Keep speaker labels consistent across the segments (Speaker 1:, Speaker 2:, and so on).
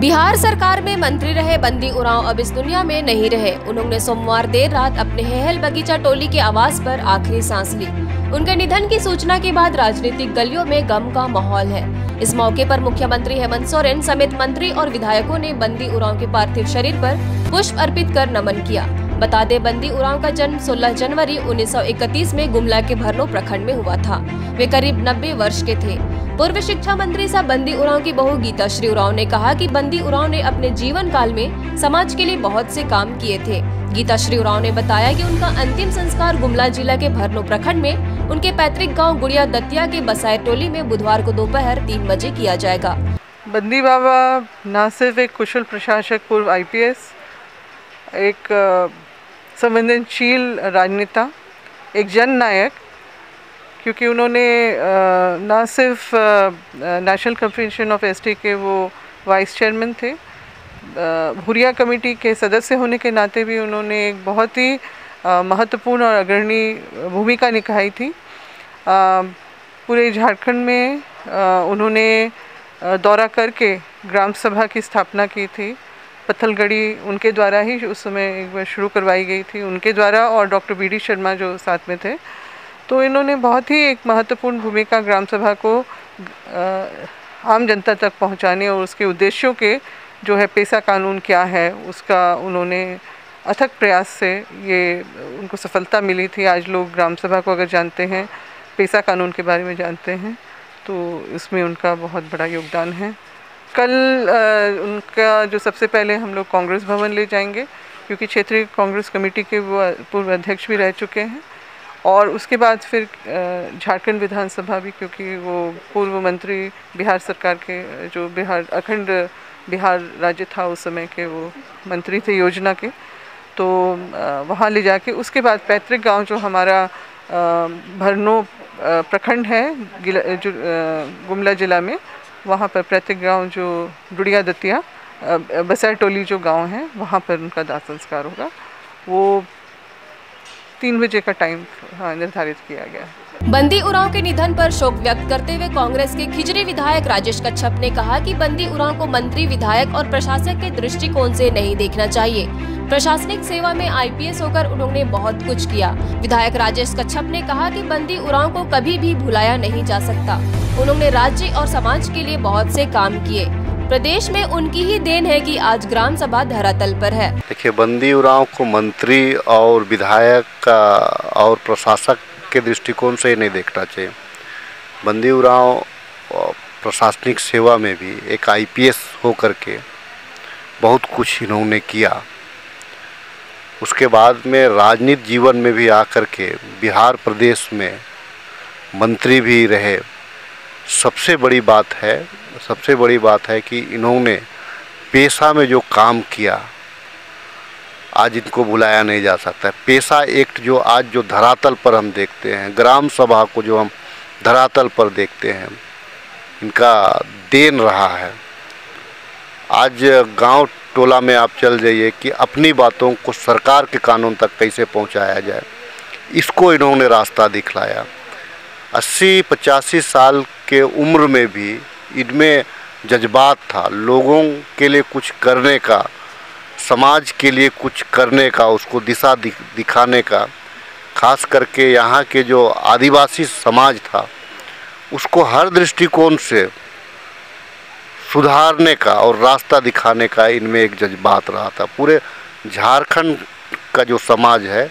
Speaker 1: बिहार सरकार में मंत्री रहे बंदी उरांव अब इस दुनिया में नहीं रहे। उन्होंने सोमवार देर रात अपने हेहल बगीचा टोली के आवास पर आखिरी सांस ली। उनके निधन की सूचना के बाद राजनीतिक गलियों में गम का माहौल है। इस मौके पर मुख्यमंत्री हेमंत सोरेन समेत मंत्री और विधायकों ने बंदी उरांव के पार्थिव शरीर पर पुष्प अर्पित कर नमन किया। बता दें, बंदी उरांव का जन्म 16 जनवरी 1931 में गुमला के भरनो प्रखंड में हुआ था। वे करीब 90 वर्ष के थे। पूर्व शिक्षा मंत्री सह बंदी उरांव की बहू गीताश्री उरांव ने कहा कि बंदी उरांव ने अपने जीवन काल में समाज के लिए बहुत से काम किए थे। गीताश्री उरांव ने बताया कि उनका अंतिम संस्कार गुमला जिला के भरनो प्रखंड में उनके पैतृक गांव गुड़िया दतिया के बसाए टोली में बुधवार को दोपहर 3 बजे किया जाएगा।
Speaker 2: बंदी बाबा न सिर्फ एक कुशल प्रशासक, पूर्व IPS, एक संवेदनशील राजनेता, एक जननायक, क्योंकि उन्होंने न सिर्फ नेशनल कन्वेंशन ऑफ ST के वो वाइस चेयरमैन थे, हुरिया कमेटी के सदस्य होने के नाते भी उन्होंने एक बहुत ही महत्वपूर्ण और अग्रणी भूमिका निभाई थी। पूरे झारखंड में उन्होंने दौरा करके ग्राम सभा की स्थापना की थी। पत्थलगड़ी उनके द्वारा ही उस समय एक बार शुरू करवाई गई थी, उनके द्वारा, और डॉक्टर BD शर्मा जो साथ में थे। तो इन्होंने बहुत ही एक महत्वपूर्ण भूमिका ग्राम सभा को आम जनता तक पहुंचाने और उसके उद्देश्यों के जो है पेशा कानून क्या है उसका उन्होंने अथक प्रयास से ये उनको सफलता मिली थी। आज लोग ग्राम सभा को अगर जानते हैं, पेशा कानून के बारे में जानते हैं, तो इसमें उनका बहुत बड़ा योगदान है। कल उनका जो सबसे पहले हम लोग कांग्रेस भवन ले जाएंगे, क्योंकि क्षेत्रीय कांग्रेस कमेटी के वो पूर्व अध्यक्ष भी रह चुके हैं, और उसके बाद फिर झारखंड विधानसभा भी, क्योंकि वो पूर्व मंत्री बिहार सरकार के, जो बिहार अखंड बिहार राज्य था उस समय के, वो मंत्री थे योजना के, तो वहाँ ले जाके उसके बाद पैतृक गांव जो हमारा भरनो प्रखंड है जो गुमला जिला में, वहाँ पर पैतृक गांव जो गुड़िया दतिया बसाई टोली जो गांव है, वहाँ पर उनका दाह संस्कार होगा। वो 3 बजे का टाइम निर्धारित किया गया है।
Speaker 1: बंदी उरांव के निधन पर शोक व्यक्त करते हुए कांग्रेस के खिजरी विधायक राजेश कच्छप ने कहा कि बंदी उरांव को मंत्री, विधायक और प्रशासक के दृष्टिकोण से नहीं देखना चाहिए। प्रशासनिक सेवा में IPS होकर उन्होंने बहुत कुछ किया। विधायक राजेश कच्छप ने कहा कि बंदी उरांव को कभी भी भुलाया नहीं जा सकता। उन्होंने राज्य और समाज के लिए बहुत से काम किए। प्रदेश में उनकी ही देन है कि आज ग्राम सभा धरातल पर है।
Speaker 3: देखिए, बंदी उरांव को मंत्री और विधायक का और प्रशासक के दृष्टिकोण से नहीं देखना चाहिए। बंदी उरांव प्रशासनिक सेवा में भी एक IPS होकर के बहुत कुछ इन्होंने किया। उसके बाद में राजनीतिक जीवन में भी आकर के बिहार प्रदेश में मंत्री भी रहे। सबसे बड़ी बात है कि इन्होंने पेशा में जो काम किया, आज इनको भुलाया नहीं जा सकता। पेशा एक्ट जो आज जो धरातल पर हम देखते हैं, ग्राम सभा को जो हम धरातल पर देखते हैं, इनका देन रहा है। आज गांव टोला में आप चल जाइए कि अपनी बातों को सरकार के कानून तक कैसे पहुंचाया जाए, इसको इन्होंने रास्ता दिखलाया। 80-85 साल के उम्र में भी इनमें जज्बात था, लोगों के लिए कुछ करने का, समाज के लिए कुछ करने का, उसको दिशा दिखाने का। खास करके यहाँ के जो आदिवासी समाज था, उसको हर दृष्टिकोण से सुधारने का और रास्ता दिखाने का इनमें एक जज्बात रहा था। पूरे झारखंड का जो समाज है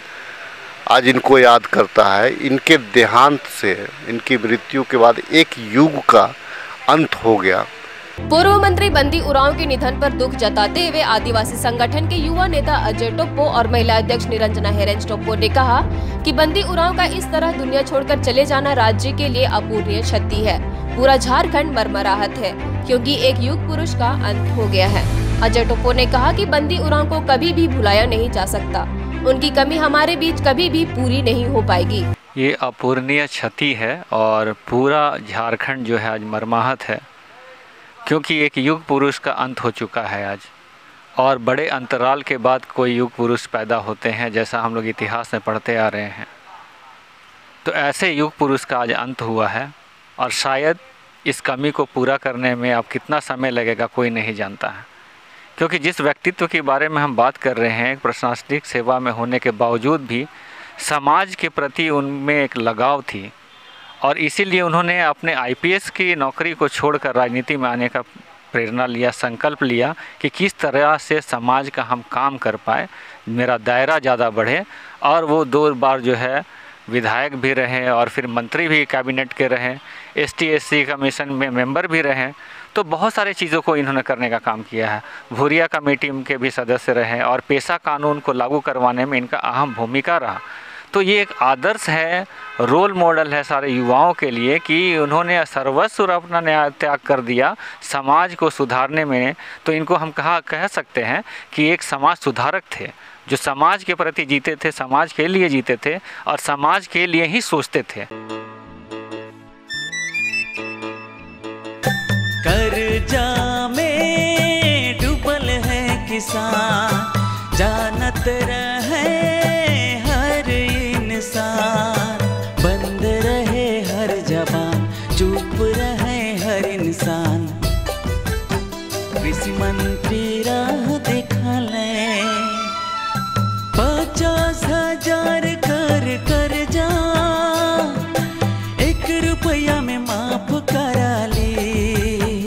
Speaker 3: आज इनको याद करता है। इनके देहांत से, इनकी मृत्यु के बाद एक युग का अंत हो गया।
Speaker 1: पूर्व मंत्री बंदी उरांव के निधन पर दुख जताते हुए आदिवासी संगठन के युवा नेता अजय टोप्पो और महिला अध्यक्ष निरंजना हेरेंज टोप्पो ने कहा कि बंदी उरांव का इस तरह दुनिया छोड़कर चले जाना राज्य के लिए अपूरणीय क्षति है। पूरा झारखंड मरमराहत है, क्योंकि एक युग पुरुष का अंत हो गया है। अजय टोप्पो ने कहा कि बंदी उरांव को कभी भी भुलाया नहीं जा सकता। उनकी कमी हमारे बीच कभी भी पूरी नहीं हो पाएगी।
Speaker 4: ये अपूरणीय क्षति है और पूरा झारखंड जो है आज मरमाहत है, क्योंकि एक युग पुरुष का अंत हो चुका है आज। और बड़े अंतराल के बाद कोई युग पुरुष पैदा होते हैं, जैसा हम लोग इतिहास में पढ़ते आ रहे हैं। तो ऐसे युग पुरुष का आज अंत हुआ है, और शायद इस कमी को पूरा करने में अब कितना समय लगेगा कोई नहीं जानता है। क्योंकि जिस व्यक्तित्व के बारे में हम बात कर रहे हैं, प्रशासनिक सेवा में होने के बावजूद भी समाज के प्रति उनमें एक लगाव थी और इसीलिए उन्होंने अपने आईपीएस की नौकरी को छोड़कर राजनीति में आने का प्रेरणा लिया, संकल्प लिया कि किस तरह से समाज का हम काम कर पाए, मेरा दायरा ज़्यादा बढ़े। और वो 2 बार जो है विधायक भी रहे और फिर मंत्री भी कैबिनेट के रहे, ST/SC कमीशन में मेंबर भी रहे। तो बहुत सारी चीज़ों को इन्होंने करने का काम किया है। भूरिया कमेटी के भी सदस्य रहे और पेशा कानून को लागू करवाने में इनका अहम भूमिका रहा। तो ये एक आदर्श है, रोल मॉडल है सारे युवाओं के लिए कि उन्होंने सर्वस्व अपना त्याग कर दिया समाज को सुधारने में। तो इनको हम कह सकते हैं कि एक समाज सुधारक थे, जो समाज के प्रति जीते थे, समाज के लिए जीते थे और समाज के लिए ही सोचते थे।
Speaker 5: कर्जा में डूबल है किसान, जानत रहे हर इंसान, बंद रहे हर जबान, चुप रहे हर इंसान। कृषि मंत्री